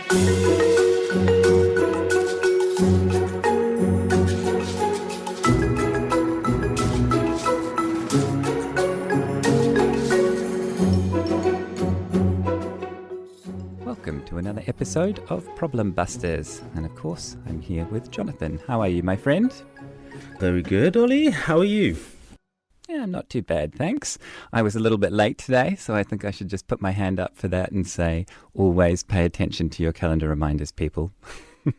Welcome to another episode of Problem Busters. And of course, I'm here with Jonathan. How are you, my friend? Very good, Ollie. How are you? Yeah, not too bad, thanks. I was a little bit late today, so I think I should just put my hand up for that and say, always pay attention to your calendar reminders, people.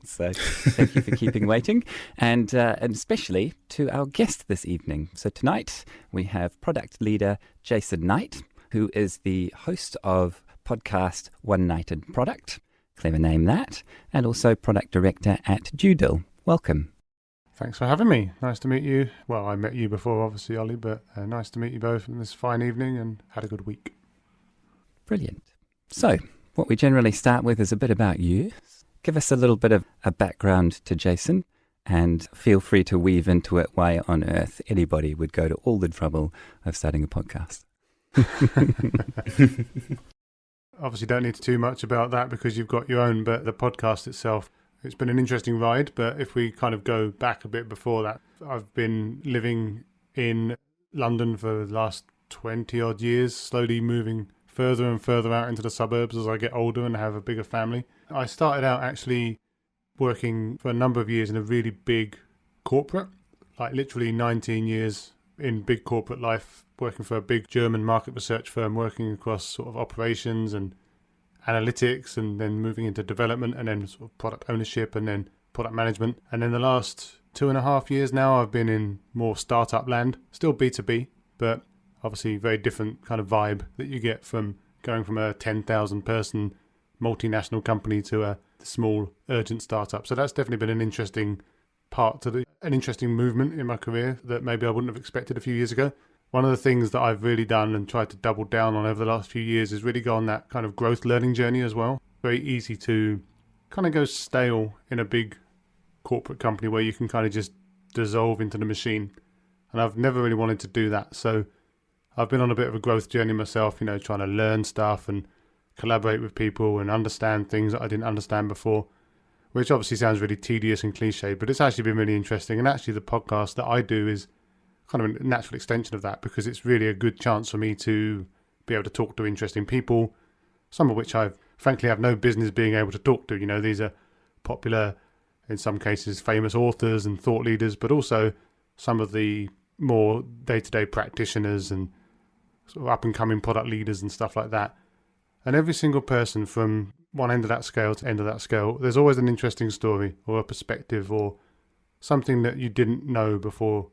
So thank you for keeping waiting, and especially to our guest this evening. So tonight we have product leader Jason Knight, who is the host of podcast One Night in Product, clever name that, and also product director at DueDil. Welcome. Thanks for having me. Nice to meet you. Well, I met you before, obviously, Ollie, but nice to meet you both on this fine evening and had a good week. Brilliant. So, what we generally start with is a bit about you. Give us a little bit of a background to Jason, and feel free to weave into it why on earth anybody would go to all the trouble of starting a podcast. Obviously, don't need too much about that because you've got your own, but the podcast itself, it's been an interesting ride. But if we kind of go back a bit before that, I've been living in London for the last 20 odd years, slowly moving further and further out into the suburbs as I get older and have a bigger family. I started out actually working for a number of years in a really big corporate, like literally 19 years in big corporate life, working for a big German market research firm, working across sort of operations and analytics, and then moving into development, and then sort of product ownership, and then product management. And then the last 2.5 years now, I've been in more startup land, still B2B, but obviously very different kind of vibe that you get from going from a 10,000 person multinational company to a small urgent startup. So that's definitely been an interesting part to an interesting movement in my career that maybe I wouldn't have expected a few years ago. One of the things that I've really done and tried to double down on over the last few years is really go on that kind of growth learning journey as well. Very easy to kind of go stale in a big corporate company where you can kind of just dissolve into the machine. And I've never really wanted to do that. So I've been on a bit of a growth journey myself, trying to learn stuff and collaborate with people and understand things that I didn't understand before, which obviously sounds really tedious and cliche, but it's actually been really interesting. And actually the podcast that I do is kind of a natural extension of that, because it's really a good chance for me to be able to talk to interesting people, some of which I frankly have no business being able to talk to. These are popular, in some cases, famous authors and thought leaders, but also some of the more day-to-day practitioners and sort of up-and-coming product leaders and stuff like that. And every single person from one end of that scale to end of that scale, there's always an interesting story or a perspective or something that you didn't know before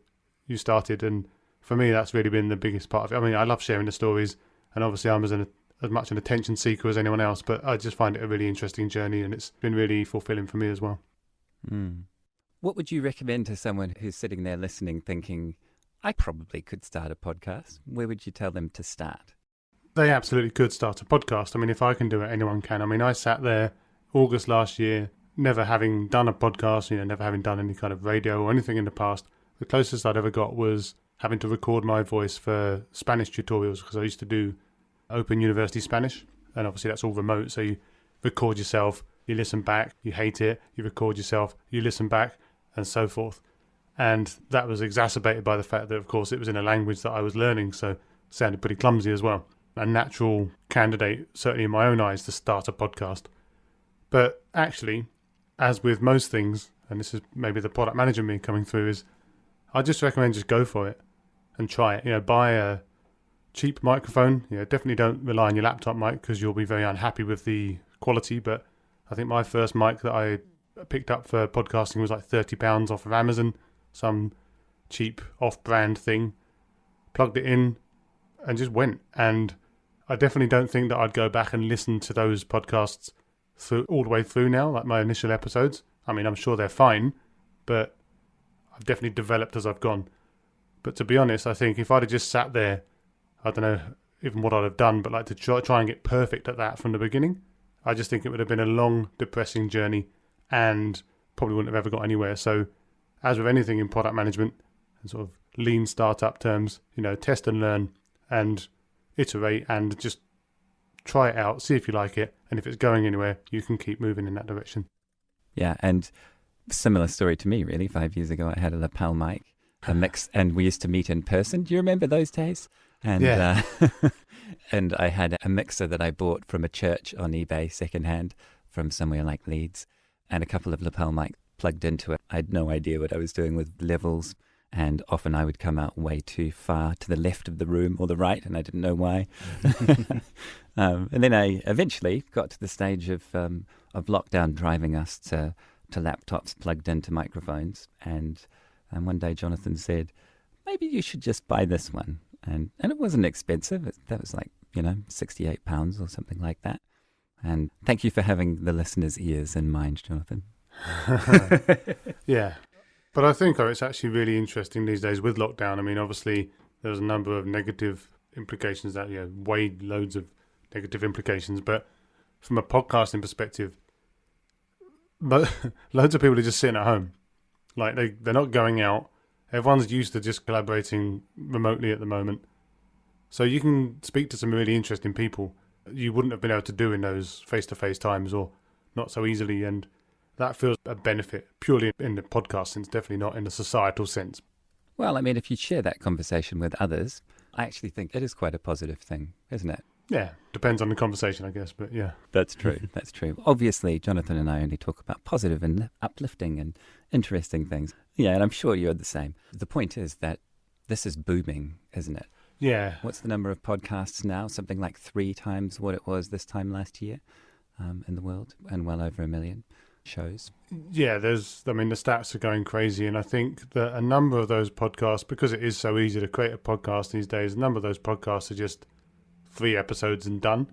you started. And for me, that's really been the biggest part of it. I mean, I love sharing the stories, and obviously I'm as much an attention seeker as anyone else, but I just find it a really interesting journey, and it's been really fulfilling for me as well. What would you recommend to someone who's sitting there listening thinking, I probably could start a podcast? Where would you tell them to start? They absolutely could start a podcast. I mean, if I can do it, anyone can. I mean, I sat there August last year, never having done a podcast, never having done any kind of radio or anything in the past. The closest I'd ever got was having to record my voice for Spanish tutorials, because I used to do Open University Spanish, and obviously that's all remote. So you record yourself, you listen back, you hate it, you record yourself, you listen back, and so forth. And that was exacerbated by the fact that, of course, it was in a language that I was learning, so it sounded pretty clumsy as well. A natural candidate, certainly in my own eyes, to start a podcast. But actually, as with most things, and this is maybe the product manager in me coming through, is I just recommend just go for it and try it. Buy a cheap microphone. Definitely don't rely on your laptop mic, because you'll be very unhappy with the quality. But I think my first mic that I picked up for podcasting was like £30 off of Amazon, some cheap off-brand thing. Plugged it in and just went. And I definitely don't think that I'd go back and listen to those podcasts all the way through now, like my initial episodes. I mean, I'm sure they're fine, but I've definitely developed as I've gone. But to be honest, I think if I'd have just sat there, I don't know even what I'd have done, but like to try and get perfect at that from the beginning, I just think it would have been a long, depressing journey and probably wouldn't have ever got anywhere. So as with anything in product management and sort of lean startup terms, test and learn and iterate and just try it out, see if you like it, and if it's going anywhere, you can keep moving in that direction. Yeah, and similar story to me, really. 5 years ago, I had a lapel mic, a mix, and we used to meet in person. Do you remember those days? And Yeah. and I had a mixer that I bought from a church on eBay secondhand from somewhere like Leeds, and a couple of lapel mics plugged into it. I had no idea what I was doing with levels, and often I would come out way too far to the left of the room or the right, and I didn't know why. And then I eventually got to the stage of lockdown driving us to laptops plugged into microphones, and one day Jonathan said, maybe you should just buy this one. And it wasn't expensive. That was like, £68 or something like that. And thank you for having the listeners' ears in mind, Jonathan. Yeah. But I think it's actually really interesting these days with lockdown. I mean, obviously, there's a number of negative implications that, weighed loads of negative implications. But from a podcasting perspective, loads of people are just sitting at home. Like, they're not going out. Everyone's used to just collaborating remotely at the moment. So you can speak to some really interesting people you wouldn't have been able to do in those face-to-face times, or not so easily. And that feels a benefit purely in the podcast sense, definitely not in the societal sense. Well, I mean, if you share that conversation with others, I actually think it is quite a positive thing, isn't it? Yeah, depends on the conversation, I guess, but yeah. That's true. That's true. Obviously, Jonathan and I only talk about positive and uplifting and interesting things. Yeah, and I'm sure you're the same. The point is that this is booming, isn't it? Yeah. What's the number of podcasts now? Something like 3 times what it was this time last year in the world, and well over 1 million shows. Yeah, the stats are going crazy, and I think that a number of those podcasts, because it is so easy to create a podcast these days, a number of those podcasts are just 3 episodes and done.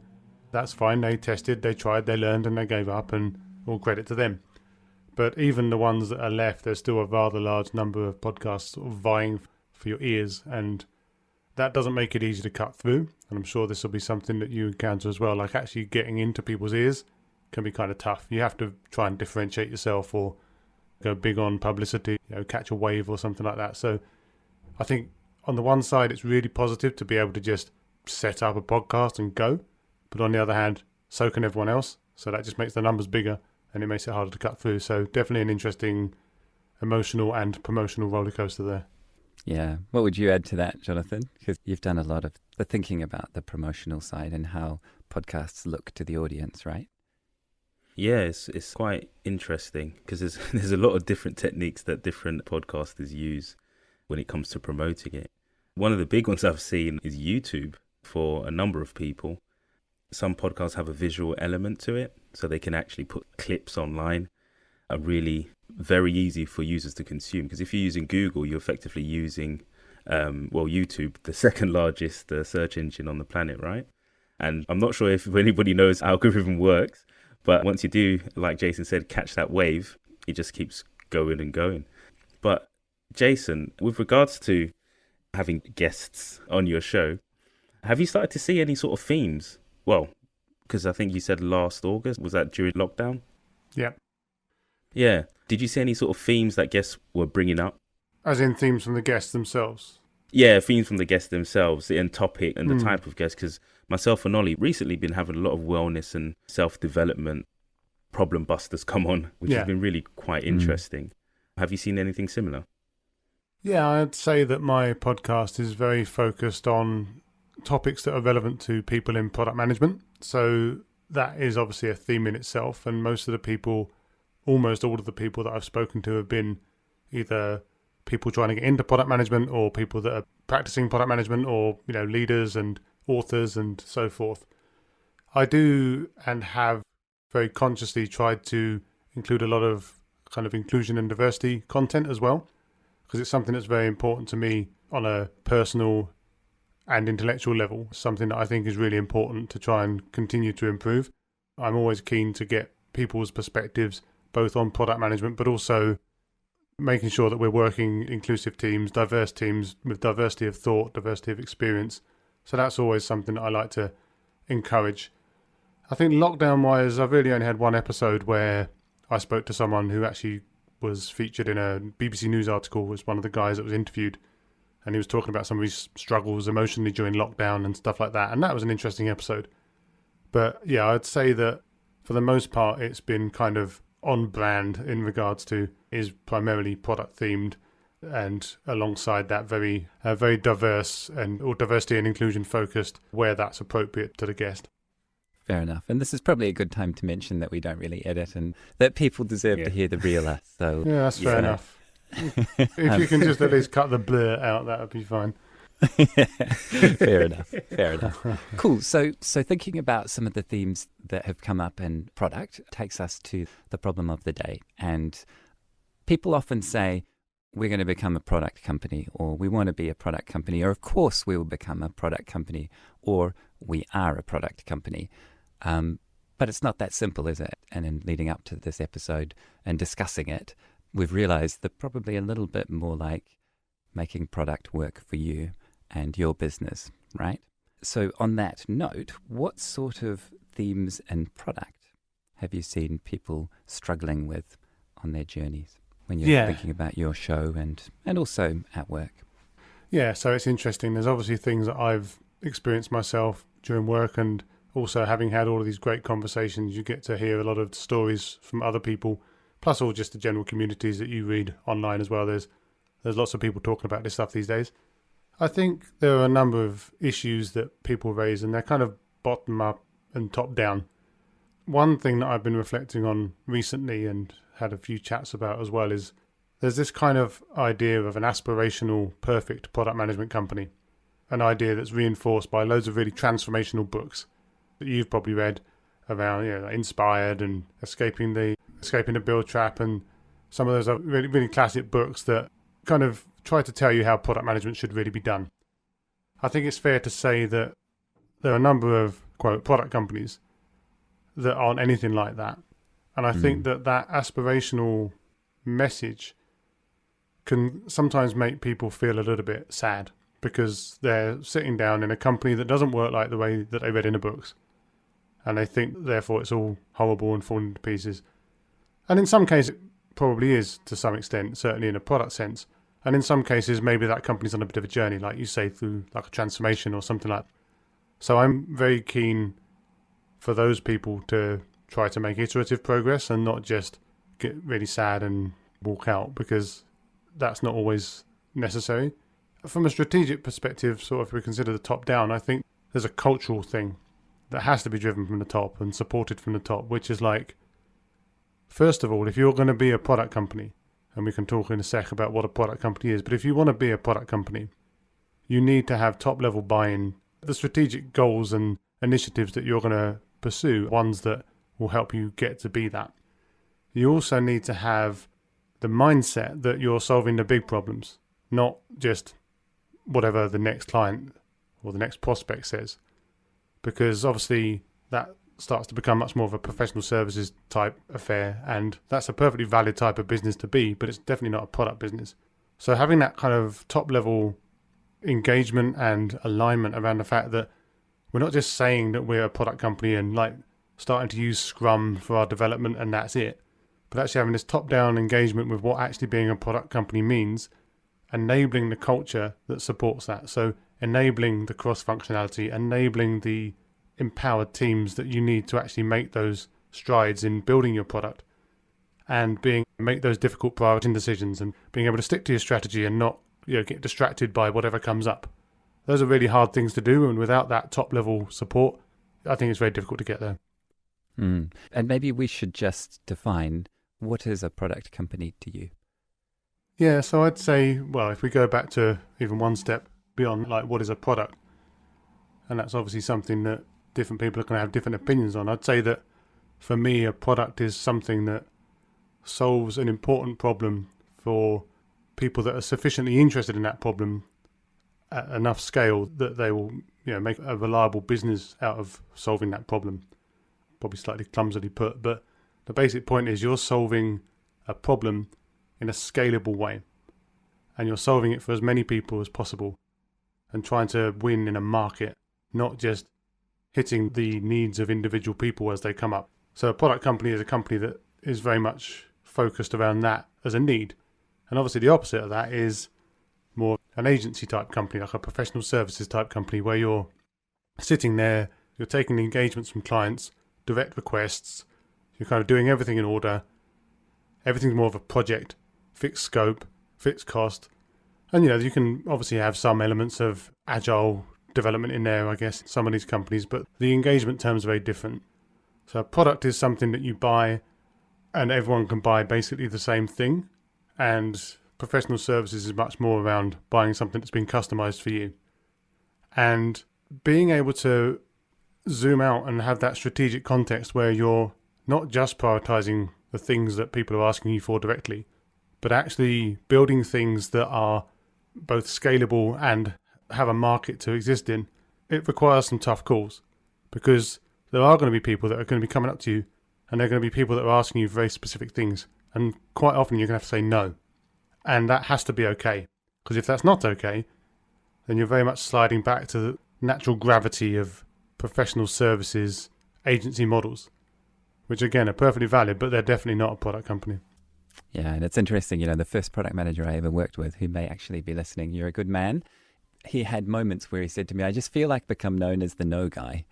That's fine. They tested, they tried, they learned, and they gave up, and all credit to them. But even the ones that are left, there's still a rather large number of podcasts sort of vying for your ears, and that doesn't make it easy to cut through. And I'm sure this will be something that you encounter as well. Like, actually getting into people's ears can be kind of tough. You have to try and differentiate yourself, or go big on publicity, catch a wave or something like that. So I think on the one side, it's really positive to be able to just set up a podcast and go. But on the other hand, so can everyone else. So that just makes the numbers bigger, and it makes it harder to cut through. So definitely an interesting emotional and promotional roller coaster there. Yeah. What would you add to that, Jonathan? Because you've done a lot of the thinking about the promotional side and how podcasts look to the audience, right? Yeah, it's quite interesting because there's a lot of different techniques that different podcasters use when it comes to promoting it. One of the big ones I've seen is YouTube for a number of people. Some podcasts have a visual element to it, so they can actually put clips online, are really very easy for users to consume. Because if you're using Google, you're effectively using, YouTube, the second largest search engine on the planet, right? And I'm not sure if anybody knows how algorithm works, but once you do, like Jason said, catch that wave, it just keeps going and going. But Jason, with regards to having guests on your show, have you started to see any sort of themes? Well, because I think you said last August, was that during lockdown? Yeah. Yeah. Did you see any sort of themes that guests were bringing up? As in themes from the guests themselves? Yeah, themes from the guests themselves and topic and the type of guests. Because myself and Ollie recently been having a lot of wellness and self-development problem busters come on, which has been really quite interesting. Have you seen anything similar? Yeah, I'd say that my podcast is very focused on topics that are relevant to people in product management. So that is obviously a theme in itself. And almost all of the people that I've spoken to have been either people trying to get into product management, or people that are practicing product management, or, leaders and authors and so forth. I do and have very consciously tried to include a lot of kind of inclusion and diversity content as well, because it's something that's very important to me on a personal and intellectual level, something that I think is really important to try and continue to improve. I'm always keen to get people's perspectives, both on product management, but also making sure that we're working inclusive teams, diverse teams with diversity of thought, diversity of experience. So that's always something that I like to encourage. I think lockdown-wise, I've really only had one episode where I spoke to someone who actually was featured in a BBC News article, was one of the guys that was interviewed, and he was talking about some of his struggles emotionally during lockdown and stuff like that, and that was an interesting episode. But yeah, I'd say that for the most part, it's been kind of on brand in regards to is primarily product themed, and alongside that very diverse or diversity and inclusion focused where that's appropriate to the guest. Fair enough. And this is probably a good time to mention that we don't really edit and that people deserve to hear the real us. So yeah, that's fair enough. If you can just at least cut the blur out, that would be fine. Fair enough. Cool. So thinking about some of the themes that have come up in product takes us to the problem of the day. And people often say, we're going to become a product company, or we want to be a product company, or of course we will become a product company, or we are a product company. But it's not that simple, is it? And in leading up to this episode and discussing it, we've realized that probably a little bit more like making product work for you and your business, right? So on that note, what sort of themes and product have you seen people struggling with on their journeys when you're thinking about your show and also at work? Yeah, so it's interesting. There's obviously things that I've experienced myself during work, and also having had all of these great conversations, you get to hear a lot of stories from other people, plus all just the general communities that you read online as well. There's lots of people talking about this stuff these days. I think there are a number of issues that people raise, and they're kind of bottom up and top down. One thing that I've been reflecting on recently and had a few chats about as well is there's this kind of idea of an aspirational, perfect product management company, an idea that's reinforced by loads of really transformational books that you've probably read around, Inspired and Escaping the Build Trap, and some of those are really, really classic books that kind of try to tell you how product management should really be done. I think it's fair to say that there are a number of, quote, product companies that aren't anything like that. And I think that aspirational message can sometimes make people feel a little bit sad because they're sitting down in a company that doesn't work like the way that they read in the books. And they think, therefore, it's all horrible and falling to pieces. And in some cases, it probably is to some extent, certainly in a product sense. And in some cases, maybe that company's on a bit of a journey, like you say, through like a transformation or something like that. So I'm very keen for those people to try to make iterative progress and not just get really sad and walk out, because that's not always necessary. From a strategic perspective, sort of if we consider the top down, I think there's a cultural thing that has to be driven from the top and supported from the top, which is like, first of all, if you're going to be a product company, and we can talk in a sec about what a product company is, but if you want to be a product company, you need to have top-level buy-in. The strategic goals and initiatives that you're going to pursue, ones that will help you get to be that. You also need to have the mindset that you're solving the big problems, not just whatever the next client or the next prospect says. Because obviously that starts to become much more of a professional services type affair, and that's a perfectly valid type of business to be, but it's definitely not a product business. So having that kind of top level engagement and alignment around the fact that we're not just saying that we're a product company and like starting to use Scrum for our development and that's it, but actually having this top down engagement with what actually being a product company means, enabling the culture that supports that. So enabling the cross functionality, enabling the empowered teams that you need to actually make those strides in building your product, and make those difficult prioritizing decisions, and being able to stick to your strategy and not get distracted by whatever comes up. Those are really hard things to do, and without that top level support, I think it's very difficult to get there. And maybe we should just define, what is a product company to you? Yeah, so I'd say, well, if we go back to even one step beyond, like, what is a product? And that's obviously something that different people are going to have different opinions on. I'd say that for me, a product is something that solves an important problem for people that are sufficiently interested in that problem at enough scale that they will, make a reliable business out of solving that problem. Probably slightly clumsily put, but the basic point is you're solving a problem in a scalable way, and you're solving it for as many people as possible and trying to win in a market, not just hitting the needs of individual people as they come up. So a product company is a company that is very much focused around that as a need. And obviously the opposite of that is more an agency type company, like a professional services type company, where you're sitting there You're taking the engagements from clients, direct requests. You're kind of doing everything in order. Everything's more of a project, fixed scope, fixed cost. And, you can obviously have some elements of agile development in there, I guess, in some of these companies, but the engagement terms are very different. So a product is something that you buy and everyone can buy basically the same thing. And professional services is much more around buying something that's been customized for you. And being able to zoom out and have that strategic context where you're not just prioritizing the things that people are asking you for directly, but actually building things that are both scalable and have a market to exist in, it requires some tough calls, because there are going to be people that are going to be coming up to you and they're going to be people that are asking you very specific things. And quite often you're going to have to say no. And that has to be okay. Because if that's not okay, then you're very much sliding back to the natural gravity of professional services agency models, which again are perfectly valid, but they're definitely not a product company. Yeah, and it's interesting, the first product manager I ever worked with, who may actually be listening, you're a good man. He had moments where he said to me, I just feel like become known as the no guy,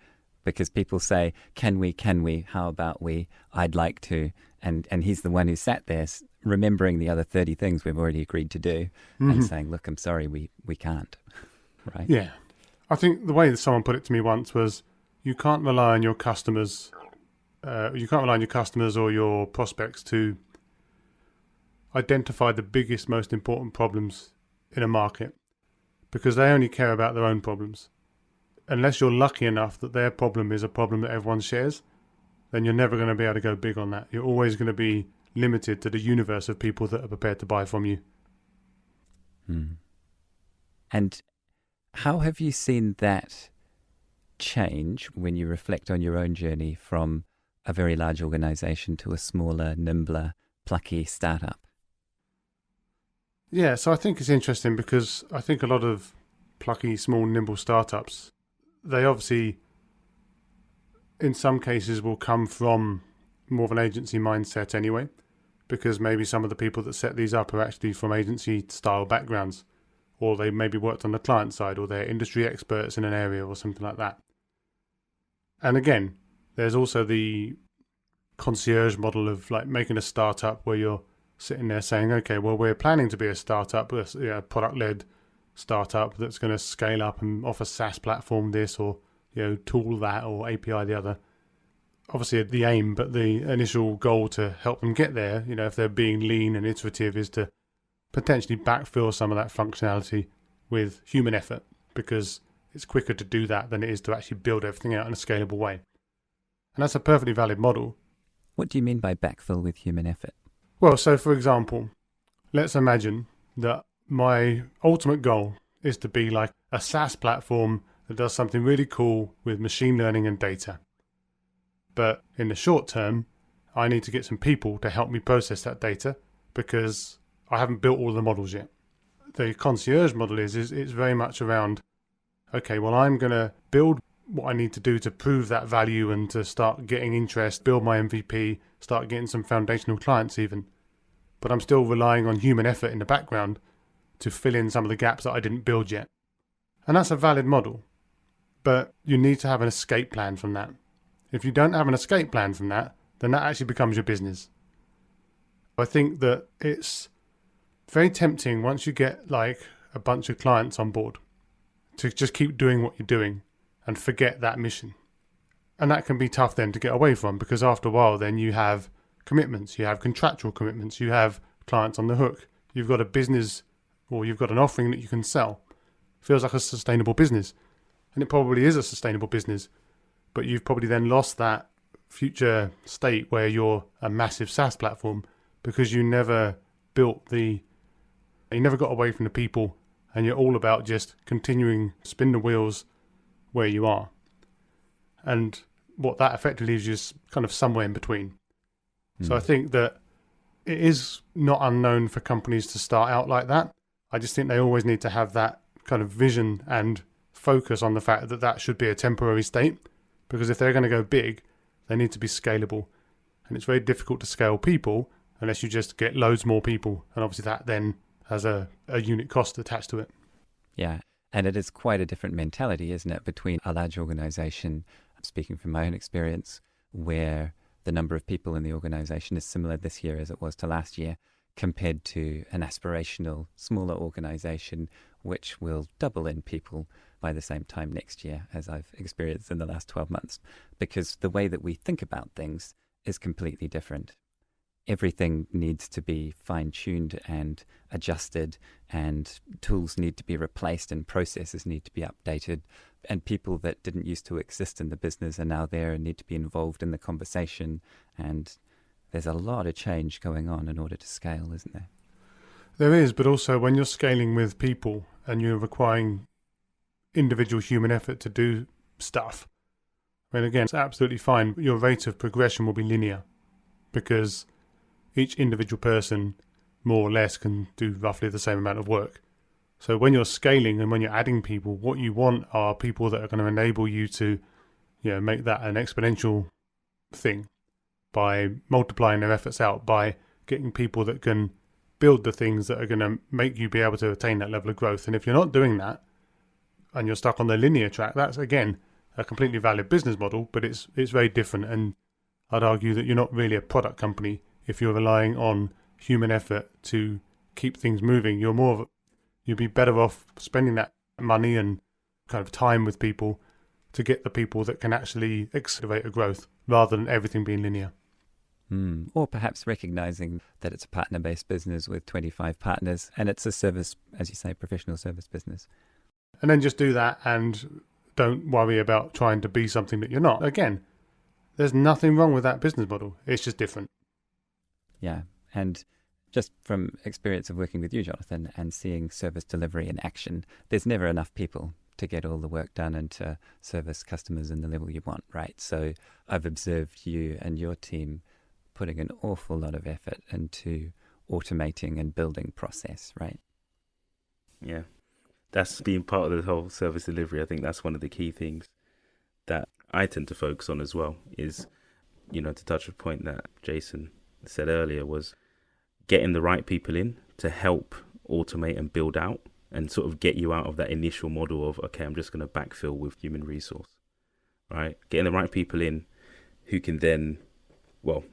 because people say, can we, how about we, I'd like to. And he's the one who sat there remembering the other 30 things we've already agreed to do and saying, look, I'm sorry, we can't. Right? Yeah. I think the way that someone put it to me once was, you can't rely on your customers. You can't rely on your customers or your prospects to identify the biggest, most important problems in a market, because they only care about their own problems. Unless you're lucky enough that their problem is a problem that everyone shares, then you're never going to be able to go big on that. You're always going to be limited to the universe of people that are prepared to buy from you. And how have you seen that change when you reflect on your own journey from a very large organization to a smaller, nimbler, plucky startup? Yeah, so I think it's interesting because I think a lot of plucky, small, nimble startups, they obviously, in some cases, will come from more of an agency mindset anyway, because maybe some of the people that set these up are actually from agency-style backgrounds, or they maybe worked on the client side, or they're industry experts in an area or something like that. And again, there's also the concierge model of like making a startup where you're sitting there saying, okay, well, we're planning to be a startup, a product-led startup that's going to scale up and offer SaaS platform this, or tool that, or API the other. Obviously the aim, but the initial goal to help them get there, if they're being lean and iterative, is to potentially backfill some of that functionality with human effort, because it's quicker to do that than it is to actually build everything out in a scalable way. And that's a perfectly valid model. What do you mean by backfill with human effort? Well, so for example, let's imagine that my ultimate goal is to be like a SaaS platform that does something really cool with machine learning and data. But in the short term, I need to get some people to help me process that data because I haven't built all the models yet. The concierge model is it's very much around, okay, well, I'm going to build what I need to do to prove that value and to start getting interest, build my MVP, start getting some foundational clients even. But I'm still relying on human effort in the background to fill in some of the gaps that I didn't build yet. And that's a valid model. But you need to have an escape plan from that. If you don't have an escape plan from that, then that actually becomes your business. I think that it's very tempting once you get like a bunch of clients on board to just keep doing what you're doing and forget that mission. And that can be tough then to get away from, because after a while then you have commitments, you have contractual commitments, you have clients on the hook, you've got a business or you've got an offering that you can sell. It feels like a sustainable business, and it probably is a sustainable business, but you've probably then lost that future state where you're a massive SaaS platform because you never got away from the people, and you're all about just continuing to spin the wheels where you are. And what that effectively leaves you is kind of somewhere in between. So I think that it is not unknown for companies to start out like that. I just think they always need to have that kind of vision and focus on the fact that that should be a temporary state, because if they're going to go big, they need to be scalable. And it's very difficult to scale people unless you just get loads more people. And obviously that then has a unit cost attached to it. Yeah. And it is quite a different mentality, isn't it, between a large organization speaking from my own experience, where the number of people in the organization is similar this year as it was to last year, compared to an aspirational, smaller organization, which will double in people by the same time next year, as I've experienced in the last 12 months, because the way that we think about things is completely different. Everything needs to be fine-tuned and adjusted, and tools need to be replaced and processes need to be updated, and people that didn't used to exist in the business are now there and need to be involved in the conversation, and there's a lot of change going on in order to scale, isn't there? There is, but also when you're scaling with people and you're requiring individual human effort to do stuff, I mean, again, it's absolutely fine. Your rate of progression will be linear because each individual person, more or less, can do roughly the same amount of work. So when you're scaling and when you're adding people, what you want are people that are going to enable you to, make that an exponential thing by multiplying their efforts out, by getting people that can build the things that are going to make you be able to attain that level of growth. And if you're not doing that and you're stuck on the linear track, that's, again, a completely valid business model, but it's very different. And I'd argue that you're not really a product company if you're relying on human effort to keep things moving. You'd be better off spending that money and kind of time with people to get the people that can actually accelerate a growth rather than everything being linear. Or perhaps recognizing that it's a partner-based business with 25 partners and it's a service, as you say, professional service business. And then just do that and don't worry about trying to be something that you're not. Again, there's nothing wrong with that business model. It's just different. Yeah, and just from experience of working with you, Jonathan, and seeing service delivery in action, there's never enough people to get all the work done and to service customers in the level you want, right? So I've observed you and your team putting an awful lot of effort into automating and building process, right? Yeah, that's being part of the whole service delivery. I think that's one of the key things that I tend to focus on as well is, to touch a point that Jason said earlier, was getting the right people in to help automate and build out and sort of get you out of that initial model of, okay, I'm just going to backfill with human resource, right? Getting the right people in who can then, well,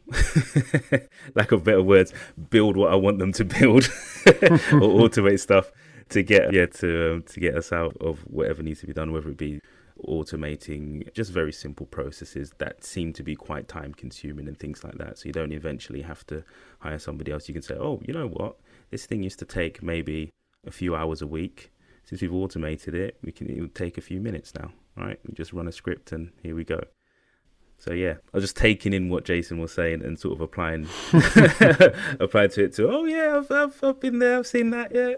lack of better words, build what I want them to build or automate stuff to get us out of whatever needs to be done, whether it be automating just very simple processes that seem to be quite time consuming and things like that. So you don't eventually have to hire somebody else. You can say, oh, you know what? This thing used to take maybe a few hours a week. Since we've automated it, it would take a few minutes now, right? We just run a script and here we go. So yeah, I was just taking in what Jason was saying and sort of applying to it to, oh yeah, I've been there, I've seen that, yeah.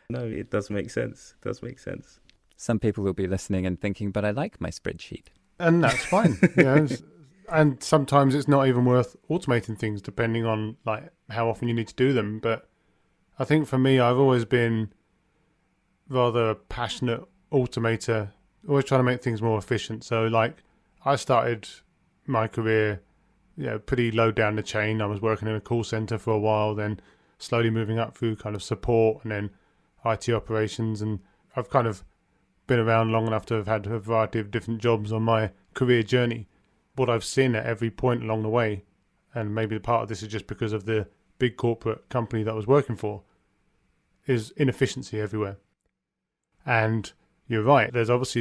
No, it does make sense. It does make sense. Some people will be listening and thinking, but I like my spreadsheet. And that's fine. And sometimes it's not even worth automating things depending on like how often you need to do them. But I think for me, I've always been rather a passionate automator, always trying to make things more efficient. So like I started my career pretty low down the chain. I was working in a call center for a while, then slowly moving up through kind of support and then IT operations. And I've kind of been around long enough to have had a variety of different jobs on my career journey. What I've seen at every point along the way, and maybe part of this is just because of the big corporate company that I was working for, is inefficiency everywhere. And you're right, there's always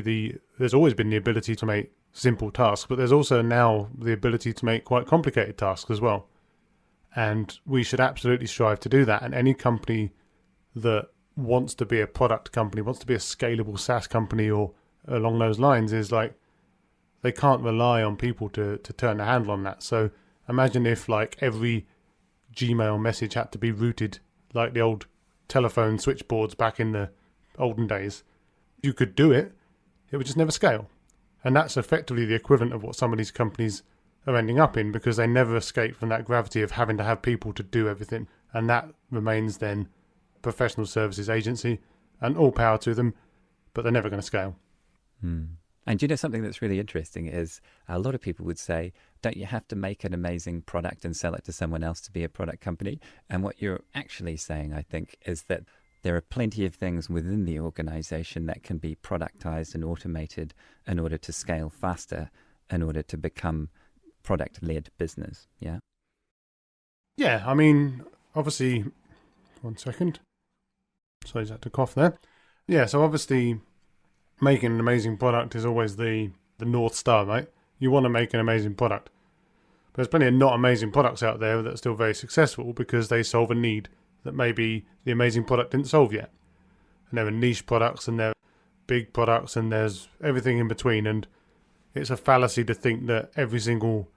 been the ability to make simple tasks, but there's also now the ability to make quite complicated tasks as well. And we should absolutely strive to do that. And any company that wants to be a product company, wants to be a scalable SaaS company or along those lines, is like they can't rely on people to turn the handle on that. So imagine if like every Gmail message had to be routed like the old telephone switchboards back in the olden days. You could do it, it would just never scale. And that's effectively the equivalent of what some of these companies are ending up in, because they never escape from that gravity of having to have people to do everything. And that remains then professional services agency, and all power to them, but they're never going to scale. And you know, something that's really interesting is a lot of people would say, don't you have to make an amazing product and sell it to someone else to be a product company? And what you're actually saying, I think, is that there are plenty of things within the organization that can be productized and automated in order to scale faster. in order to become product-led business. Yeah. Yeah, I mean, obviously, 1 second. Sorry, I had to cough there. Yeah, so obviously making an amazing product is always the North Star, right? You want to make an amazing product. But there's plenty of not amazing products out there that are still very successful because they solve a need that maybe the amazing product didn't solve yet. And there are niche products and there are big products and there's everything in between. And it's a fallacy to think that every single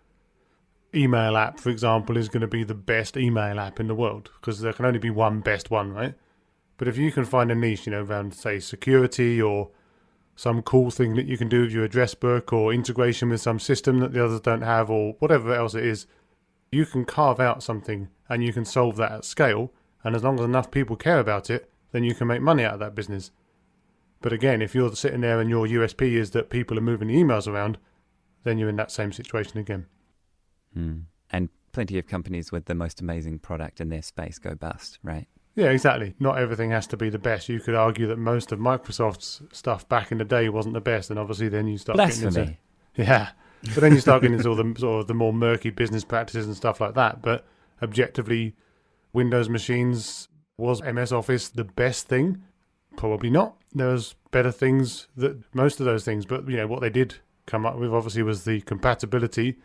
email app, for example, is going to be the best email app in the world because there can only be one best one, right? But if you can find a niche, around, say, security or some cool thing that you can do with your address book or integration with some system that the others don't have or whatever else it is, you can carve out something and you can solve that at scale. And as long as enough people care about it, then you can make money out of that business. But again, if you're sitting there and your USP is that people are moving emails around, then you're in that same situation again. And plenty of companies with the most amazing product in their space go bust, right? Yeah, exactly. Not everything has to be the best. You could argue that most of Microsoft's stuff back in the day wasn't the best, and obviously then you start getting into... Yeah, but then you start getting into all the sort of the more murky business practices and stuff like that. But objectively, Windows machines, was MS Office the best thing? Probably not. There's better things, that most of those things, but what they did come up with obviously was the compatibility,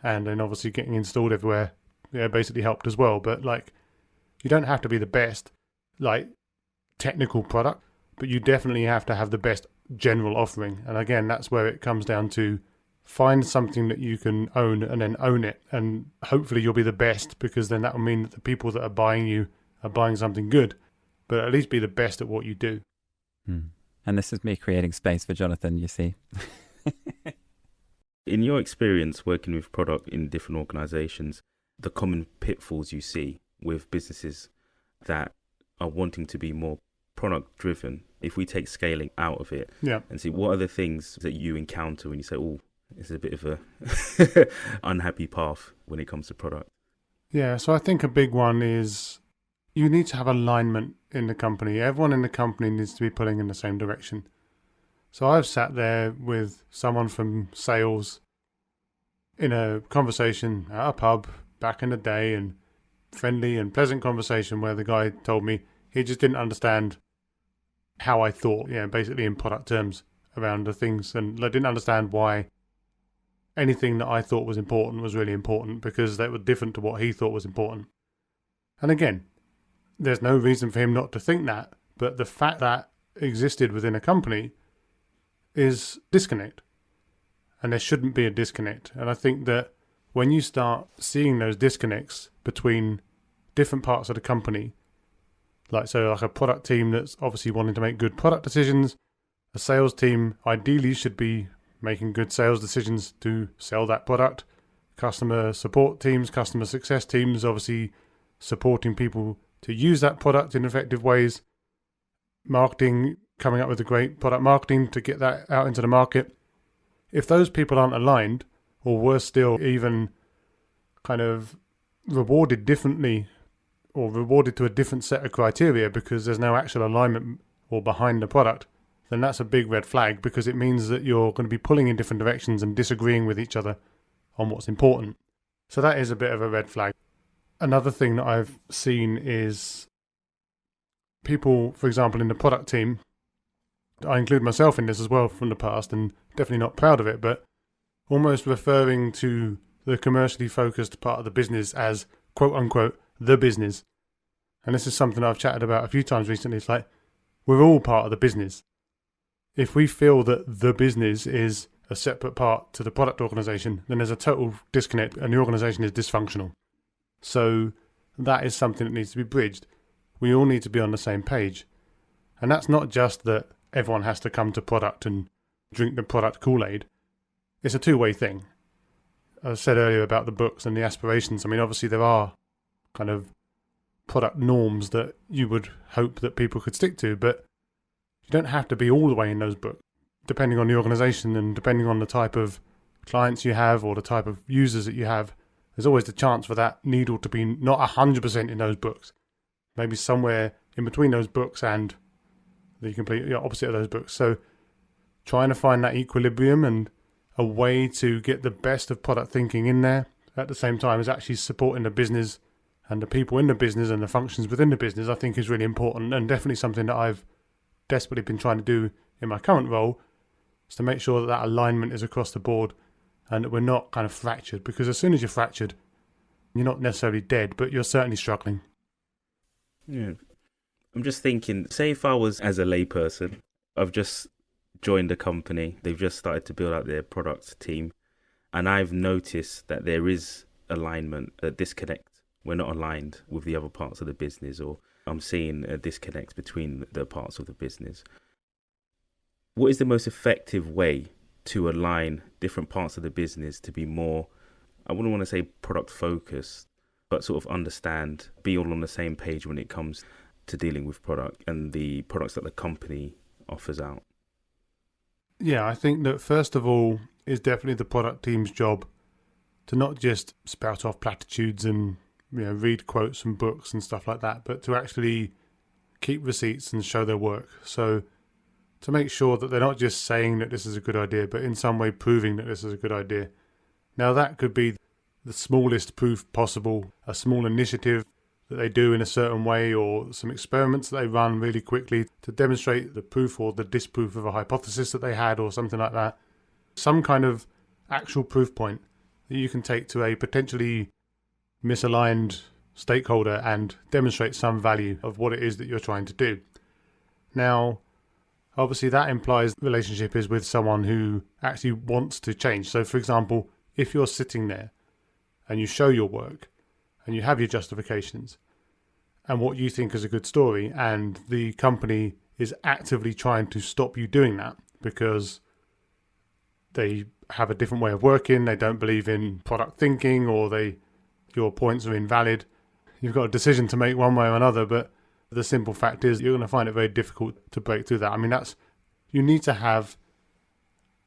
and then obviously getting installed everywhere basically helped as well. But you don't have to be the best technical product, but you definitely have to have the best general offering. And again, that's where it comes down to find something that you can own and then own it, and hopefully you'll be the best, because then that will mean that the people that are buying you are buying something good, but at least be the best at what you do. And this is me creating space for Jonathan, you see. In your experience working with product in different organizations, the common pitfalls you see with businesses that are wanting to be more product driven, if we take scaling out of it, and see what are the things that you encounter when you say, oh, it's a bit of a unhappy path when it comes to product? Yeah, so I think a big one is you need to have alignment in the company. Everyone in the company needs to be pulling in the same direction. So I've sat there with someone from sales in a conversation at a pub back in the day, and friendly and pleasant conversation where the guy told me he just didn't understand how I thought, basically in product terms around the things, and I didn't understand why anything that I thought was important was really important, because they were different to what he thought was important. And again, there's no reason for him not to think that, but the fact that existed within a company is disconnect, and there shouldn't be a disconnect. And I think that when you start seeing those disconnects between different parts of the company, like a product team that's obviously wanting to make good product decisions, a sales team ideally should be making good sales decisions to sell that product, customer support teams, customer success teams obviously supporting people to use that product in effective ways, marketing, coming up with a great product marketing to get that out into the market. If those people aren't aligned, or worse still, even kind of rewarded differently or rewarded to a different set of criteria because there's no actual alignment or behind the product, then that's a big red flag, because it means that you're going to be pulling in different directions and disagreeing with each other on what's important. So that is a bit of a red flag. Another thing that I've seen is people, for example, in the product team, I include myself in this as well from the past, and definitely not proud of it, but almost referring to the commercially focused part of the business as quote unquote the business. And this is something I've chatted about a few times recently. It's like, we're all part of the business. If we feel that the business is a separate part to the product organization, then there's a total disconnect and the organization is dysfunctional. So that is something that needs to be bridged. We all need to be on the same page. And that's not just that everyone has to come to product and drink the product Kool-Aid. It's a two-way thing. I said earlier about the books and the aspirations. I mean, obviously there are kind of product norms that you would hope that people could stick to, but you don't have to be all the way in those books. Depending on the organization and depending on the type of clients you have or the type of users that you have, there's always the chance for that needle to be not 100% in those books. Maybe somewhere in between those books and the complete opposite of those books. So trying to find that equilibrium and a way to get the best of product thinking in there at the same time as actually supporting the business and the people in the business and the functions within the business, I think is really important, and definitely something that I've desperately been trying to do in my current role, is to make sure that that alignment is across the board and that we're not kind of fractured, because as soon as you're fractured, you're not necessarily dead, but you're certainly struggling. Yeah. I'm just thinking, say if I was as a layperson, I've just joined a company, they've just started to build out their product team, and I've noticed that there is alignment, a disconnect. We're not aligned with the other parts of the business, or I'm seeing a disconnect between the parts of the business. What is the most effective way to align different parts of the business to be more, I wouldn't want to say product focused, but sort of understand, be all on the same page when it comes to dealing with product and the products that the company offers out? Yeah, I think that first of all is definitely the product team's job to not just spout off platitudes and read quotes from books and stuff like that, but to actually keep receipts and show their work. So to make sure that they're not just saying that this is a good idea, but in some way proving that this is a good idea. Now that could be the smallest proof possible, a small initiative that they do in a certain way, or some experiments that they run really quickly to demonstrate the proof or the disproof of a hypothesis that they had, or something like that. Some kind of actual proof point that you can take to a potentially misaligned stakeholder and demonstrate some value of what it is that you're trying to do. Now, obviously that implies the relationship is with someone who actually wants to change. So for example, if you're sitting there and you show your work and you have your justifications and what you think is a good story, and the company is actively trying to stop you doing that because they have a different way of working, they don't believe in product thinking, or your points are invalid, you've got a decision to make one way or another, but the simple fact is you're going to find it very difficult to break through that. I mean, you need to have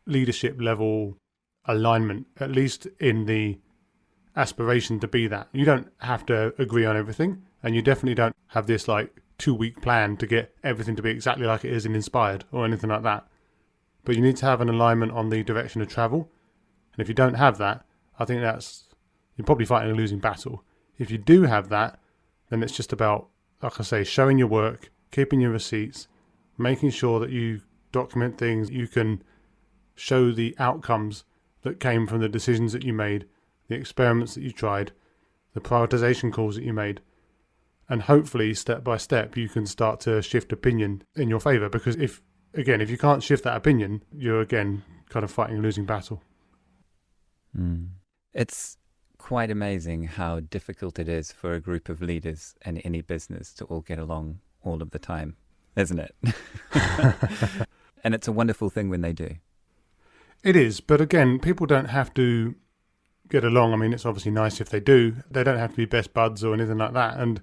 leadership level alignment, at least in the aspiration to be that. You don't have to agree on everything, and you definitely don't have this 2-week plan to get everything to be exactly like it is in Inspired or anything like that. But you need to have an alignment on the direction of travel. And if you don't have that, I think you're probably fighting a losing battle. If you do have that, then it's just about, like I say, showing your work, keeping your receipts, making sure that you document things, you can show the outcomes that came from the decisions that you made, the experiments that you tried, the prioritization calls that you made. And hopefully, step by step, you can start to shift opinion in your favor. Because if you can't shift that opinion, you're again kind of fighting a losing battle. It's quite amazing how difficult it is for a group of leaders in any business to all get along all of the time, isn't it? And it's a wonderful thing when they do. It is, but again, people don't have to get along. I mean, it's obviously nice if they do. They don't have to be best buds or anything like that. And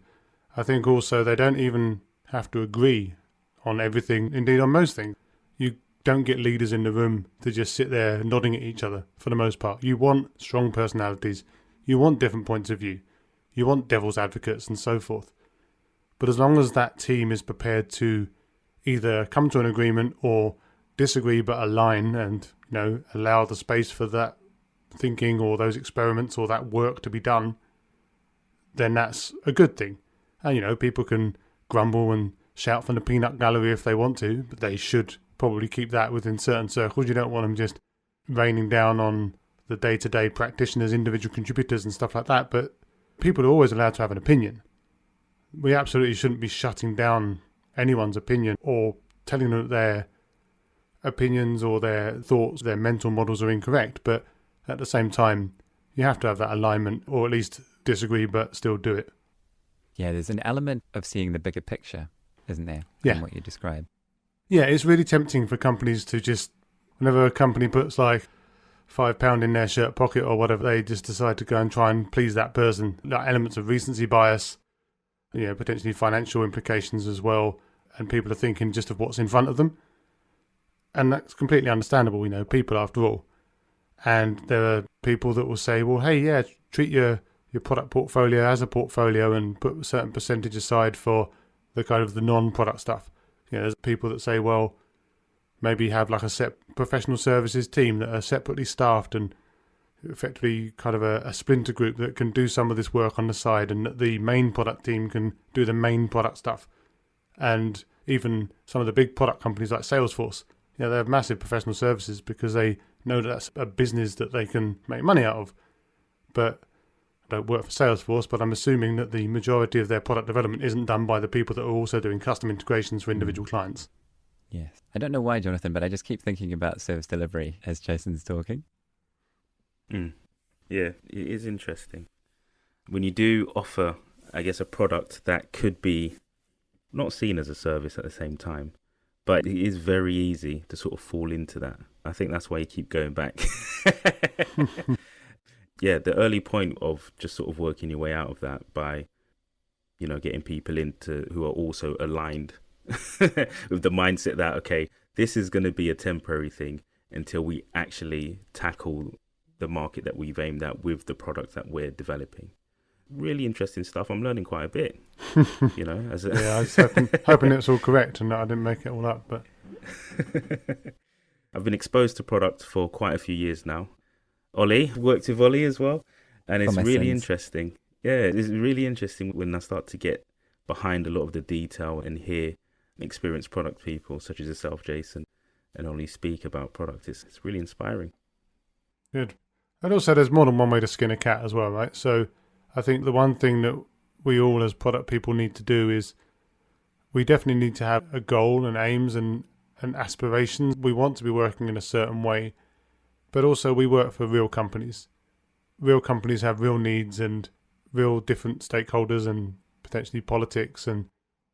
I think also they don't even have to agree on everything, indeed on most things. You don't get leaders in the room to just sit there nodding at each other for the most part. You want strong personalities. You want different points of view. You want devil's advocates and so forth. But as long as that team is prepared to either come to an agreement or disagree but align and allow the space for that thinking or those experiments or that work to be done, then that's a good thing. And people can grumble and shout from the peanut gallery if they want to, but they should probably keep that within certain circles. You don't want them just raining down on the day-to-day practitioners, individual contributors and stuff like that. But people are always allowed to have an opinion. We absolutely shouldn't be shutting down anyone's opinion or telling them that their opinions or their thoughts, their mental models are incorrect. But at the same time, you have to have that alignment, or at least disagree but still do it. Yeah, there's an element of seeing the bigger picture, isn't there? Yeah. In what you describe. Yeah, it's really tempting for companies to just, whenever a company puts £5 in their shirt pocket or whatever, they just decide to go and try and please that person. Elements of recency bias, potentially financial implications as well. And people are thinking just of what's in front of them. And that's completely understandable, people after all. And there are people that will say, well, hey, yeah, treat your product portfolio as a portfolio and put a certain percentage aside for the kind of the non-product stuff. There's people that say, well, maybe have like a set professional services team that are separately staffed and effectively kind of a splinter group that can do some of this work on the side, and that the main product team can do the main product stuff. And even some of the big product companies like Salesforce, they have massive professional services because they know that that's a business that they can make money out of. But I don't work for Salesforce, but I'm assuming that the majority of their product development isn't done by the people that are also doing custom integrations for individual clients. Yes. I don't know why, Jonathan, but I just keep thinking about service delivery as Jason's talking. Yeah, it is interesting. When you do offer, I guess, a product that could be not seen as a service at the same time, but it is very easy to sort of fall into that. I think that's why you keep going back. Yeah, the early point of just sort of working your way out of that by, getting people into who are also aligned with the mindset that, okay, this is going to be a temporary thing until we actually tackle the market that we've aimed at with the product that we're developing. Really interesting stuff. I'm learning quite a bit, Yeah, I was hoping it's all correct and that I didn't make it all up. But I've been exposed to product for quite a few years now. Ollie, worked with Ollie as well, and it's really interesting. Yeah, it's really interesting when I start to get behind a lot of the detail and hear experienced product people such as yourself, Jason, and Ollie speak about product. It's really inspiring. Good. And also there's more than one way to skin a cat as well, right? So I think the one thing that we all as product people need to do is we definitely need to have a goal and aims and aspirations. We want to be working in a certain way, but also we work for real companies. Real companies have real needs and real different stakeholders and potentially politics and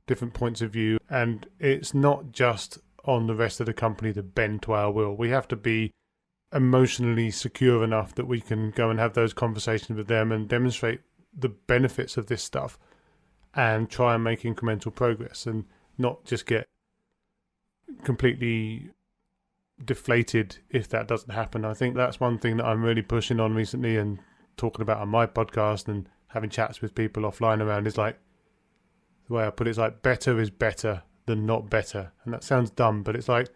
different points of view. And it's not just on the rest of the company to bend to our will. We have to be emotionally secure enough that we can go and have those conversations with them and demonstrate the benefits of this stuff and try and make incremental progress and not just get completely deflated if that doesn't happen. I think that's one thing that I'm really pushing on recently and talking about on my podcast and having chats with people offline around is like, the way I put it is like, better is better than not better. And that sounds dumb, but it's like,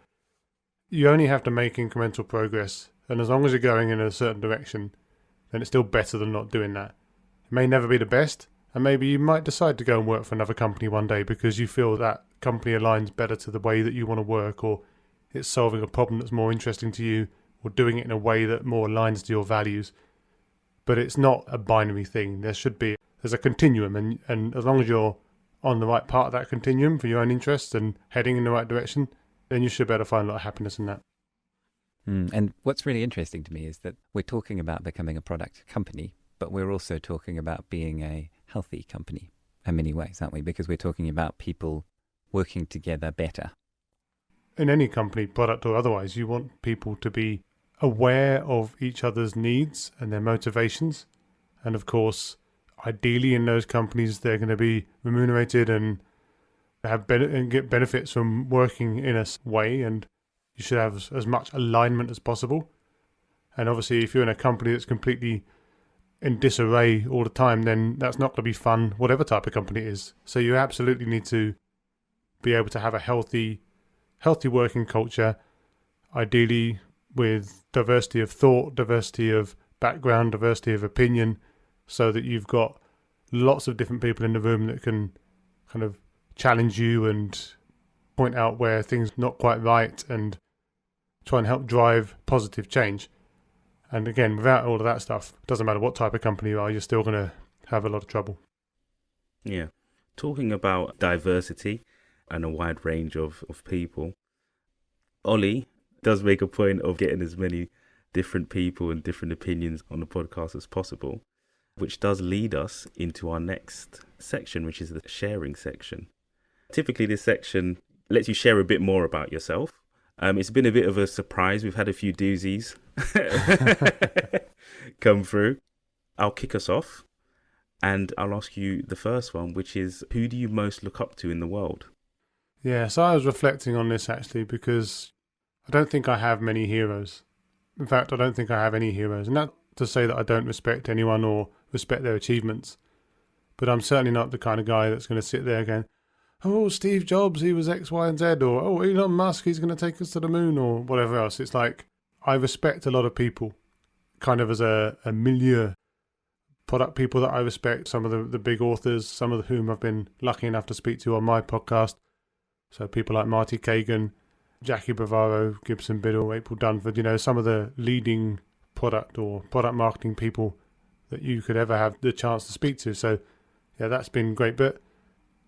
you only have to make incremental progress, and as long as you're going in a certain direction, then it's still better than not doing that. It may never be the best, and maybe you might decide to go and work for another company one day because you feel that company aligns better to the way that you want to work, or it's solving a problem that's more interesting to you, or doing it in a way that more aligns to your values. But it's not a binary thing. There's a continuum, and as long as you're on the right part of that continuum for your own interests and heading in the right direction, then you should be able to find a lot of happiness in that. And what's really interesting to me is that we're talking about becoming a product company, but we're also talking about being a healthy company in many ways, aren't we? Because we're talking about people working together better. In any company, product or otherwise, you want people to be aware of each other's needs and their motivations. And of course, ideally in those companies, they're going to be remunerated and get benefits from working in a way, and you should have as much alignment as possible. And obviously, if you're in a company that's completely in disarray all the time, then that's not going to be fun, whatever type of company it is. So you absolutely need to be able to have a healthy working culture, ideally with diversity of thought, diversity of background, diversity of opinion, so that you've got lots of different people in the room that can kind of challenge you and point out where things are not quite right and try and help drive positive change. And again, without all of that stuff, it doesn't matter what type of company you are, you're still going to have a lot of trouble. Yeah. Talking about diversity and a wide range of people, Ollie does make a point of getting as many different people and different opinions on the podcast as possible, which does lead us into our next section, which is the sharing section. Typically, this section lets you share a bit more about yourself. It's been a bit of a surprise. We've had a few doozies come through. I'll kick us off, and I'll ask you the first one, which is, who do you most look up to in the world? Yeah, so I was reflecting on this actually, because I don't think I have many heroes. In fact, I don't think I have any heroes. And not to say that I don't respect anyone or respect their achievements, but I'm certainly not the kind of guy that's going to sit there going, oh, Steve Jobs, he was X, Y, and Z, or oh, Elon Musk, he's going to take us to the moon, or whatever else. It's like, I respect a lot of people, kind of as a milieu. Product people that I respect, some of the big authors, some of whom I've been lucky enough to speak to on my podcast. So people like Marty Kagan, Jackie Bavaro, Gibson Biddle, April Dunford, some of the leading product or product marketing people that you could ever have the chance to speak to. So yeah, that's been great. But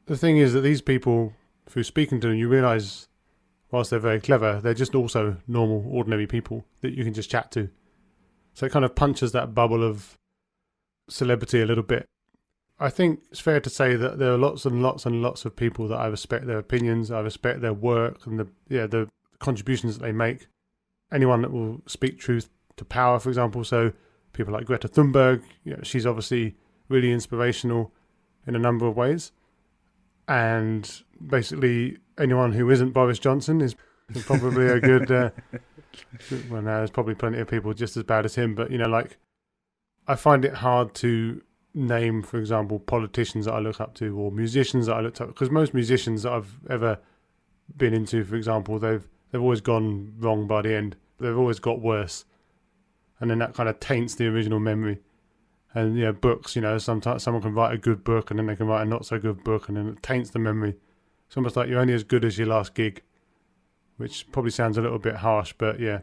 the thing is that these people, through speaking to them, you realise, whilst they're very clever, they're just also normal, ordinary people that you can just chat to. So it kind of punches that bubble of celebrity a little bit. I think it's fair to say that there are lots and lots and lots of people that I respect their opinions, I respect their work and the contributions that they make. Anyone that will speak truth to power, for example. So people like Greta Thunberg, she's obviously really inspirational in a number of ways. And basically anyone who isn't Boris Johnson is probably a good well, no, there's probably plenty of people just as bad as him, but I find it hard to name, for example, politicians that I look up to or musicians that I looked up, because most musicians that I've ever been into, for example, they've always gone wrong by the end. They've always got worse, and then that kind of taints the original memory. And books, sometimes someone can write a good book and then they can write a not so good book, and then it taints the memory. It's almost like you're only as good as your last gig, which probably sounds a little bit harsh, but yeah,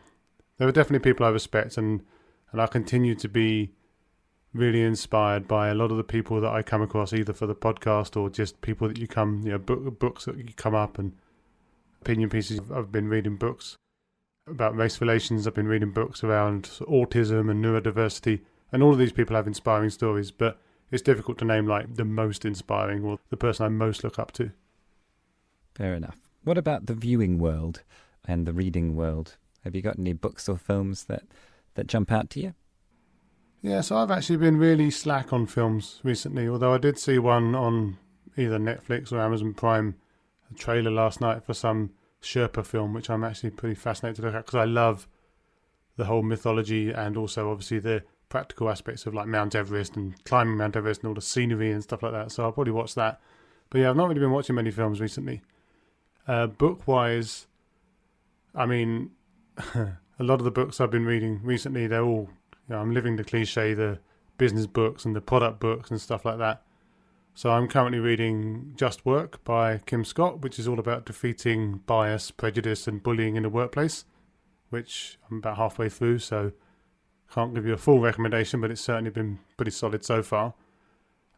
there are definitely people I respect, and I continue to be really inspired by a lot of the people that I come across, either for the podcast or just people that you come, books that you come up, and opinion pieces. I've been reading books about race relations. I've been reading books around autism and neurodiversity, and all of these people have inspiring stories, but it's difficult to name like the most inspiring or the person I most look up to. Fair enough. What about the viewing world and the reading world? Have you got any books or films that jump out to you? Yeah, so I've actually been really slack on films recently, although I did see one on either Netflix or Amazon Prime, a trailer last night for some Sherpa film, which I'm actually pretty fascinated to look at, because I love the whole mythology and also obviously the practical aspects of like Mount Everest and climbing Mount Everest and all the scenery and stuff like that. So I'll probably watch that. But yeah, I've not really been watching many films recently. Book-wise, I mean, a lot of the books I've been reading recently, they're all, I'm living the cliche, the business books and the product books and stuff like that. So I'm currently reading Just Work by Kim Scott, which is all about defeating bias, prejudice and bullying in the workplace, which I'm about halfway through, so can't give you a full recommendation, but it's certainly been pretty solid so far.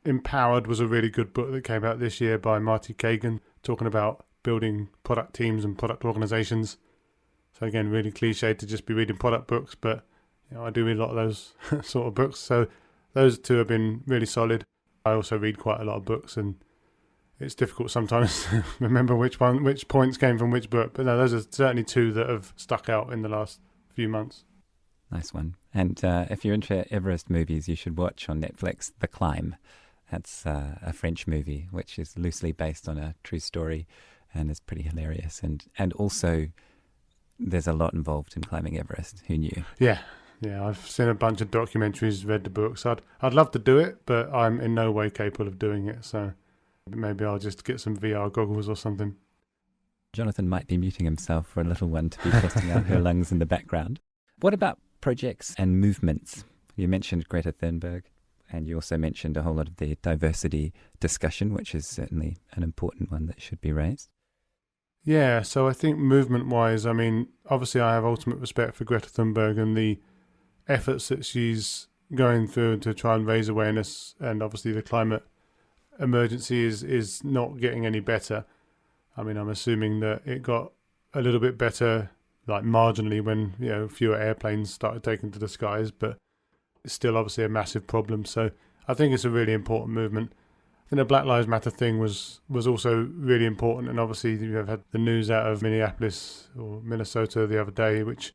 Empowered was a really good book that came out this year by Marty Kagan, talking about building product teams and product organizations. So again, really cliche to just be reading product books, but I do read a lot of those sort of books. So those two have been really solid. I also read quite a lot of books, and it's difficult sometimes to remember which points came from which book. But no, those are certainly two that have stuck out in the last few months. Nice one. And if you're into Everest movies, you should watch on Netflix The Climb. That's a French movie, which is loosely based on a true story and is pretty hilarious. And also, there's a lot involved in climbing Everest. Who knew? Yeah, I've seen a bunch of documentaries, read the books. I'd love to do it, but I'm in no way capable of doing it. So maybe I'll just get some VR goggles or something. Jonathan might be muting himself for a little one to be testing out her lungs in the background. What about projects and movements? You mentioned Greta Thunberg, and you also mentioned a whole lot of the diversity discussion, which is certainly an important one that should be raised. Yeah, so I think movement-wise, I mean, obviously I have ultimate respect for Greta Thunberg and the efforts that she's going through to try and raise awareness, and obviously the climate emergency is not getting any better. I mean, I'm assuming that it got a little bit better, like marginally, when fewer airplanes started taking to the skies, but it's still obviously a massive problem. So I think it's a really important movement. I think the Black Lives Matter thing was also really important, and obviously you have had the news out of Minneapolis or Minnesota the other day, which,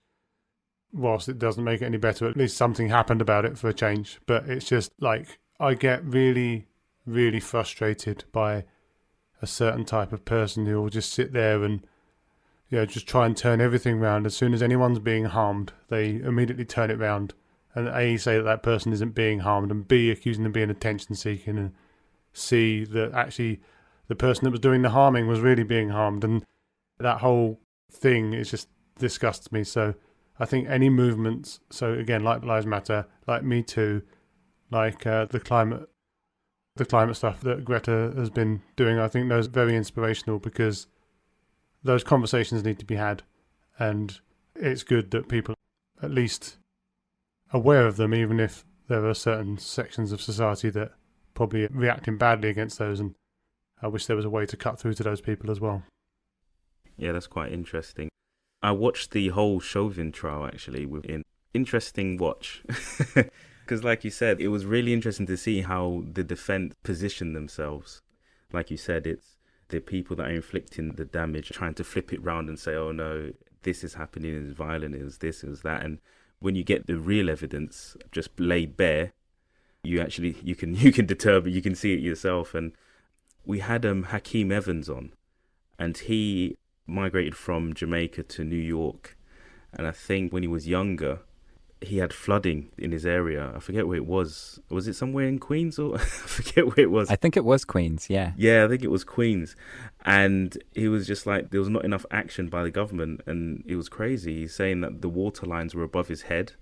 whilst it doesn't make it any better, at least something happened about it for a change. But it's just like, I get really, really frustrated by a certain type of person who will just sit there and just try and turn everything round. As soon as anyone's being harmed, they immediately turn it round and A, say that person isn't being harmed, and B, accusing them of being attention seeking, and C, that actually the person that was doing the harming was really being harmed. And that whole thing is just disgusts me. So I think any movements, so again, like Lives Matter, like Me Too, like the climate stuff that Greta has been doing, I think those are very inspirational, because those conversations need to be had, and it's good that people are at least aware of them, even if there are certain sections of society that probably reacting badly against those, and I wish there was a way to cut through to those people as well. Yeah, that's quite interesting. I watched the whole Chauvin trial, actually, with an interesting watch. Because like you said, it was really interesting to see how the defense positioned themselves. Like you said, it's the people that are inflicting the damage, trying to flip it round and say, oh no, this is happening, it's violent, it's this, it's that. And when you get the real evidence just laid bare, you can determine, you can see it yourself. And we had Hakeem Evans on, and he migrated from Jamaica to New York. And I think when he was younger, he had flooding in his area. I forget where it was. Was it somewhere in Queens, or I forget where it was? I think it was Queens, yeah. Yeah, I think it was Queens. And he was just like, there was not enough action by the government, and it was crazy. He's saying that the water lines were above his head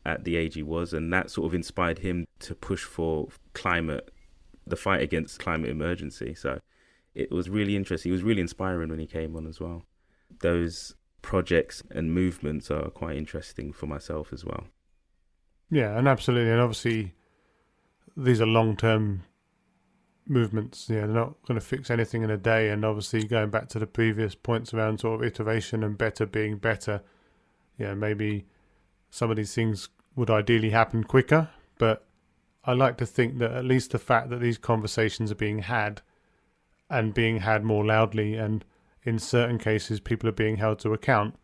at the age he was, and that sort of inspired him to push for the fight against climate emergency. So it was really interesting. It was really inspiring when he came on as well. Those projects and movements are quite interesting for myself as well. Yeah, and absolutely. And obviously, these are long-term movements. Yeah, they're not going to fix anything in a day. And obviously, going back to the previous points around sort of iteration and better being better, yeah, maybe some of these things would ideally happen quicker. But I like to think that at least the fact that these conversations are being had, and being had more loudly, and in certain cases people are being held to account.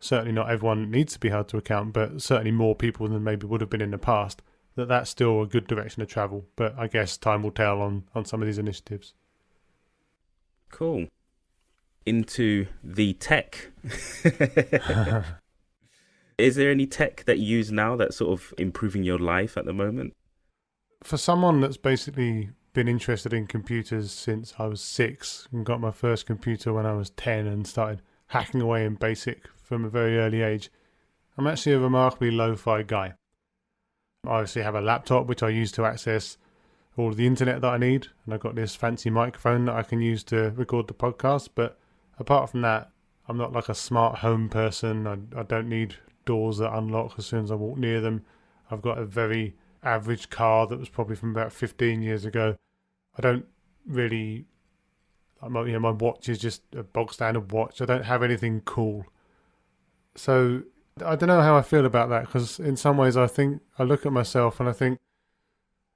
Certainly not everyone needs to be held to account, but certainly more people than maybe would have been in the past, that's still a good direction to travel. But I guess time will tell on some of these initiatives. Cool. Into the tech. Is there any tech that you use now that's sort of improving your life at the moment? For someone that's basically been interested in computers since I was 6 and got my first computer when I was 10 and started hacking away in BASIC from a very early age, I'm actually a remarkably lo-fi guy. I obviously have a laptop which I use to access all of the internet that I need, and I've got this fancy microphone that I can use to record the podcast, but apart from that, I'm not like a smart home person. I don't need doors that unlock as soon as I walk near them. I've got a very average car that was probably from about 15 years ago. I don't really, my watch is just a bog standard watch. I don't have anything cool. So I don't know how I feel about that, because in some ways I look at myself and I think,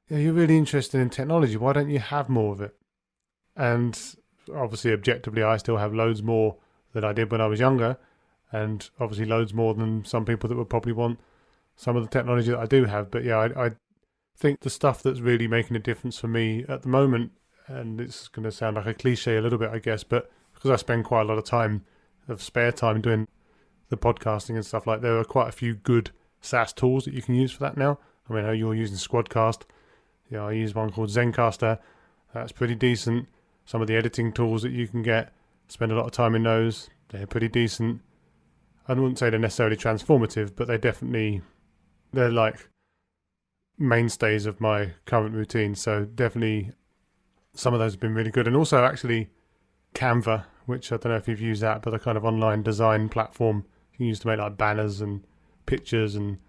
yeah, you're really interested in technology. Why don't you have more of it? And obviously, objectively, I still have loads more than I did when I was younger, and obviously loads more than some people that would probably want some of the technology that I do have. But yeah, I think the stuff that's really making a difference for me at the moment, and it's going to sound like a cliche a little bit, I guess, but because I spend quite a lot of spare time doing the podcasting and stuff, like, there are quite a few good SaaS tools that you can use for that now. I mean, you're using Squadcast. Yeah, I use one called Zencaster. That's pretty decent. Some of the editing tools that you can get, spend a lot of time in those. They're pretty decent. I wouldn't say they're necessarily transformative, but they're like mainstays of my current routine. So definitely some of those have been really good. And also actually Canva, which I don't know if you've used that, but a kind of online design platform you can use to make like banners and pictures and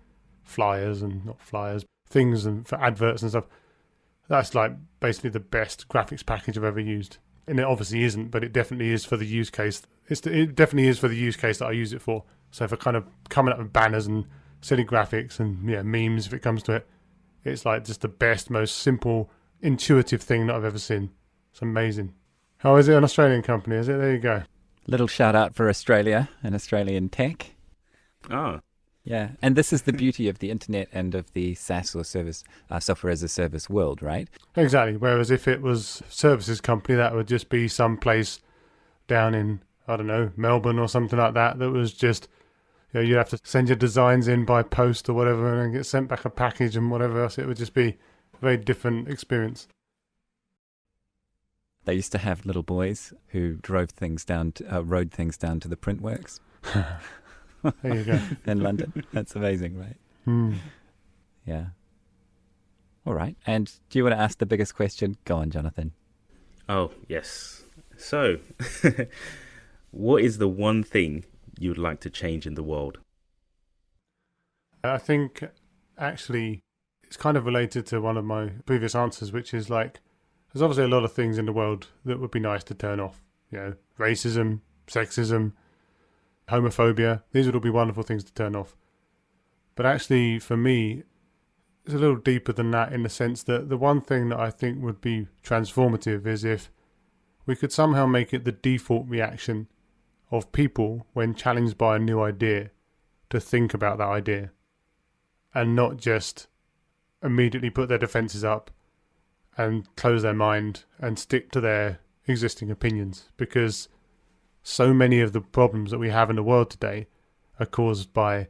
flyers, and not flyers, things, and for adverts and stuff. That's like basically the best graphics package I've ever used. And it obviously isn't, but it definitely is for the use case. It definitely is for the use case that I use it for. So for kind of coming up with banners and silly graphics and memes, if it comes to it, it's like just the best, most simple, intuitive thing that I've ever seen. It's amazing. How is it an Australian company? Is it? There you go. Little shout out for Australia and Australian tech. Oh. Yeah, and this is the beauty of the internet and of the SaaS or software as a service world, right? Exactly. Whereas if it was a services company, that would just be some place down in, I don't know, Melbourne or something like that, that was just, you'd have to send your designs in by post or whatever and get sent back a package and whatever else. It would just be a very different experience. They used to have little boys who rode things down to the print works. There you go. In London. That's amazing, right? Hmm. Yeah. All right. And do you want to ask the biggest question? Go on, Jonathan. Oh, yes. So, what is the one thing you would like to change in the world? I think actually it's kind of related to one of my previous answers, which is like, there's obviously a lot of things in the world that would be nice to turn off. You know, racism, sexism, homophobia. These would all be wonderful things to turn off. But actually, for me, it's a little deeper than that, in the sense that the one thing that I think would be transformative is if we could somehow make it the default reaction of people when challenged by a new idea to think about that idea and not just immediately put their defences up and close their mind and stick to their existing opinions. Because so many of the problems that we have in the world today are caused by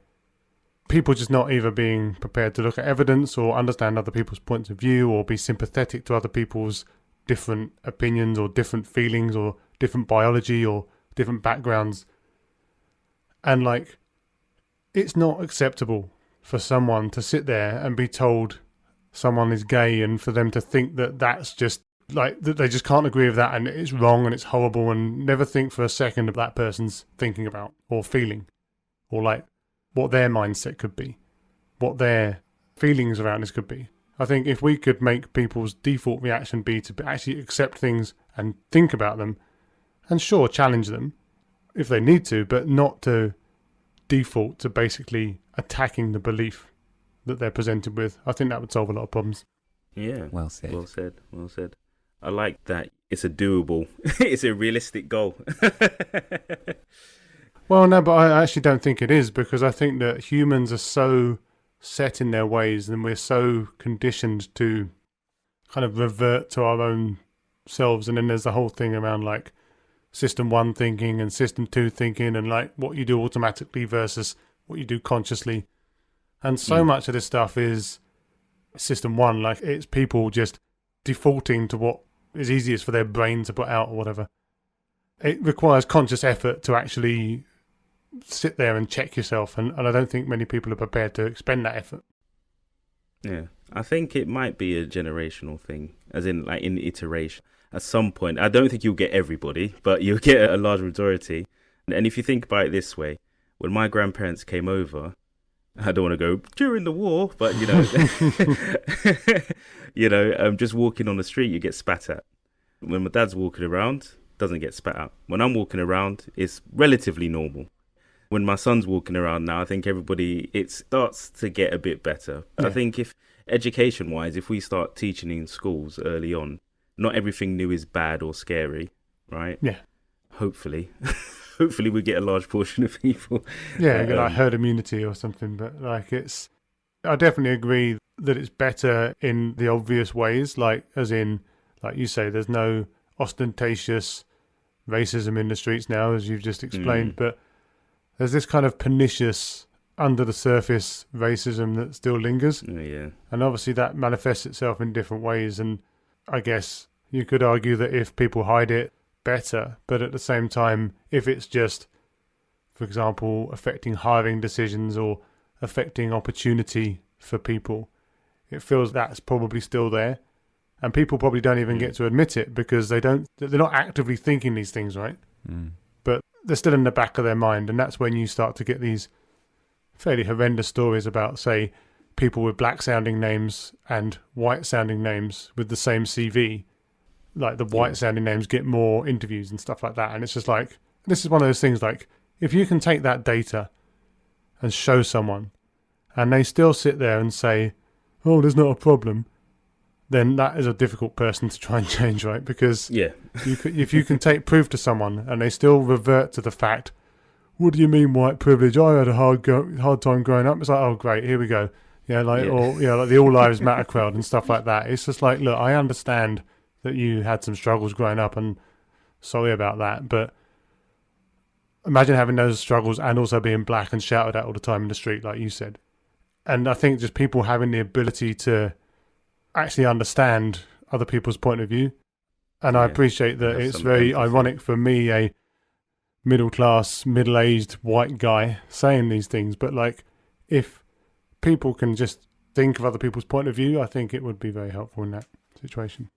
people just not either being prepared to look at evidence or understand other people's points of view or be sympathetic to other people's different opinions or different feelings or different biology or different backgrounds. And like, it's not acceptable for someone to sit there and be told someone is gay and for them to think that that's just like, that they just can't agree with that and it's wrong and it's horrible, and never think for a second of that person's thinking about or feeling, or like what their mindset could be, what their feelings around this could be. I think if we could make people's default reaction be to actually accept things and think about them, and sure, challenge them if they need to, but not to default to basically attacking the belief that they're presented with, I think that would solve a lot of problems. Yeah. Well said. Well said. Well said. I like that it's a doable, it's a realistic goal. Well, no, but I actually don't think it is, because I think that humans are so set in their ways and we're so conditioned to kind of revert to our own selves. And then there's the whole thing around like system 1 thinking and system 2 thinking, and like what you do automatically versus what you do consciously. And so much of this stuff is system 1, like it's people just defaulting to what is easiest for their brain to put out or whatever. It requires conscious effort to actually sit there and check yourself, and I don't think many people are prepared to expend that effort. Yeah, I think it might be a generational thing, as in like in iteration. At some point, I don't think you'll get everybody, but you'll get a large majority. And if you think about it this way, when my grandparents came over, I don't want to go during the war, but you know, just walking on the street, you get spat at. When my dad's walking around, doesn't get spat at. When I'm walking around, it's relatively normal. When my son's walking around now, I think it starts to get a bit better. Yeah. I think if education-wise, if we start teaching in schools early on, not everything new is bad or scary, right? Yeah. Hopefully we get a large portion of people. Yeah, like herd immunity or something. But like I definitely agree that it's better in the obvious ways, like as in, like you say, there's no ostentatious racism in the streets now, as you've just explained, but there's this kind of pernicious, under the surface racism that still lingers. Yeah. And obviously that manifests itself in different ways. And I guess you could argue that if people hide it, better. But at the same time, if it's just, for example, affecting hiring decisions or affecting opportunity for people, it feels that's probably still there. And people probably don't even get to admit it because they're not actively thinking these things, right? But they're still in the back of their mind. And that's when you start to get these fairly horrendous stories about, say, people with black sounding names and white sounding names with the same CV. Like the white sounding names get more interviews and stuff like that. And it's just like, this is one of those things, like, if you can take that data and show someone and they still sit there and say, oh, there's not a problem, then that is a difficult person to try and change, right? Because if you can take proof to someone and they still revert to the fact, what do you mean white privilege? I had a hard time growing up. It's like, oh, great, here we go. Or like the All Lives Matter crowd and stuff like that. It's just like, look, I understand that you had some struggles growing up and sorry about that, but imagine having those struggles and also being black and shouted at all the time in the street, like you said. And I think just people having the ability to actually understand other people's point of view And I appreciate that it's very ironic for me, a middle-class, middle-aged white guy, saying these things. But like, if people can just think of other people's point of view, I think it would be very helpful in that situation.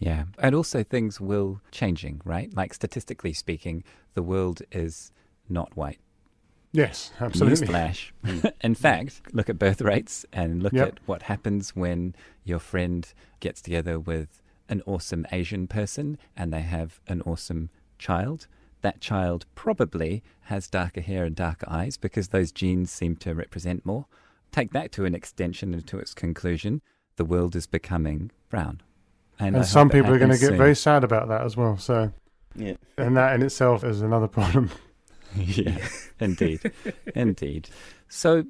Yeah. And also things will changing, right? Like statistically speaking, the world is not white. Yes, absolutely. Newsflash. In fact, look at birth rates and look at what happens when your friend gets together with an awesome Asian person and they have an awesome child. That child probably has darker hair and darker eyes because those genes seem to represent more. Take that to an extension and to its conclusion, the world is becoming brown. And some people are going to get very sad about that as well. So, yeah. And that in itself is another problem. Yeah, indeed. Indeed. So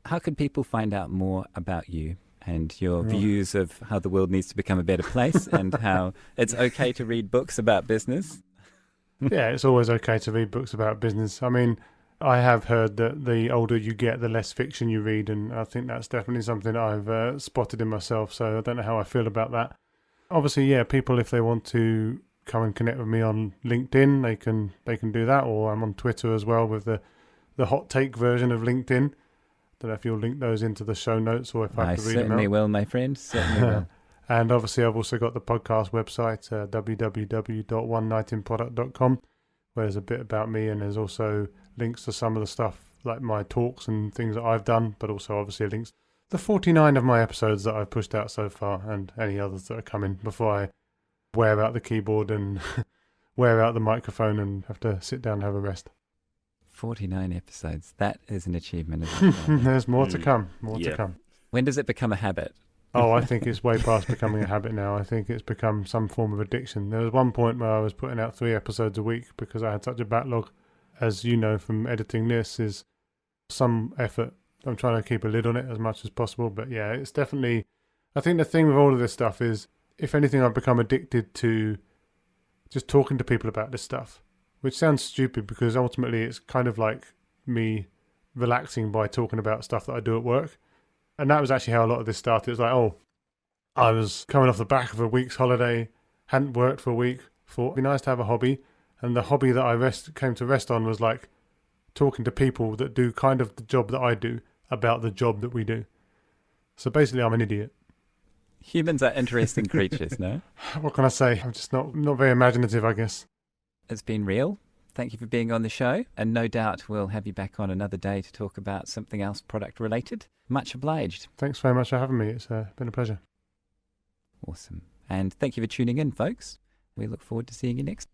how can people find out more about you and your views of how the world needs to become a better place and how it's okay to read books about business? Yeah, it's always okay to read books about business. I mean, I have heard that the older you get, the less fiction you read, and I think that's definitely something I've spotted in myself, so I don't know how I feel about that. Obviously, yeah, people, if they want to come and connect with me on LinkedIn, they can do that, or I'm on Twitter as well with the hot take version of LinkedIn. Don't know if you'll link those into the show notes or if I have to read them out. Certainly will, my friend, certainly will. And obviously I've also got the podcast website, www.onenightinproduct.com, where there's a bit about me, and there's also links to some of the stuff like my talks and things that I've done, but also obviously links to the 49 of my episodes that I've pushed out so far and any others that are coming before I wear out the keyboard and wear out the microphone and have to sit down and have a rest. 49 episodes. That is an achievement, isn't it? There's more to come. More to come. When does it become a habit? Oh, I think it's way past becoming a habit now. I think it's become some form of addiction. There was one point where I was putting out 3 episodes a week because I had such a backlog. As you know from editing this, is some effort. I'm trying to keep a lid on it as much as possible. But yeah, it's definitely... I think the thing with all of this stuff is, if anything, I've become addicted to just talking to people about this stuff, which sounds stupid because ultimately it's kind of like me relaxing by talking about stuff that I do at work. And that was actually how a lot of this started. It was like, oh, I was coming off the back of a week's holiday, hadn't worked for a week, thought it'd be nice to have a hobby. And the hobby that I came to rest on was like talking to people that do kind of the job that I do about the job that we do. So basically I'm an idiot. Humans are interesting creatures, no? What can I say? I'm just not very imaginative, I guess. It's been real. Thank you for being on the show. And no doubt we'll have you back on another day to talk about something else product related. Much obliged. Thanks very much for having me. It's been a pleasure. Awesome. And thank you for tuning in, folks. We look forward to seeing you next.